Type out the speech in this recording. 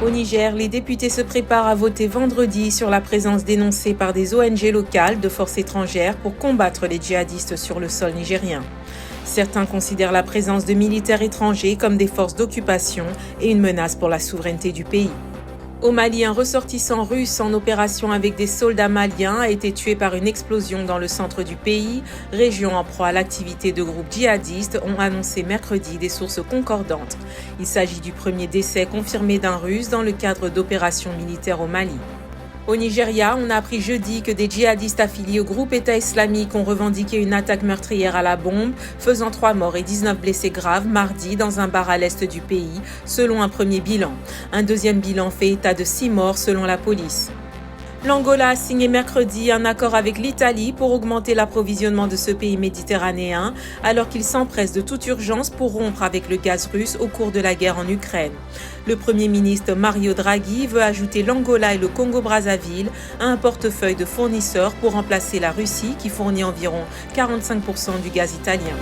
Au Niger, les députés se préparent à voter vendredi sur la présence dénoncée par des ONG locales de forces étrangères pour combattre les djihadistes sur le sol nigérien. Certains considèrent la présence de militaires étrangers comme des forces d'occupation et une menace pour la souveraineté du pays. Au Mali, un ressortissant russe en opération avec des soldats maliens a été tué par une explosion dans le centre du pays, région en proie à l'activité de groupes djihadistes, ont annoncé mercredi des sources concordantes. Il s'agit du premier décès confirmé d'un Russe dans le cadre d'opérations militaires au Mali. Au Nigeria, on a appris jeudi que des djihadistes affiliés au groupe État islamique ont revendiqué une attaque meurtrière à la bombe, faisant 3 morts et 19 blessés graves mardi dans un bar à l'est du pays, selon un premier bilan. Un deuxième bilan fait état de 6 morts selon la police. L'Angola a signé mercredi un accord avec l'Italie pour augmenter l'approvisionnement de ce pays méditerranéen, alors qu'il s'empresse de toute urgence pour rompre avec le gaz russe au cours de la guerre en Ukraine. Le Premier ministre Mario Draghi veut ajouter l'Angola et le Congo-Brazzaville à un portefeuille de fournisseurs pour remplacer la Russie qui fournit environ 45% du gaz italien.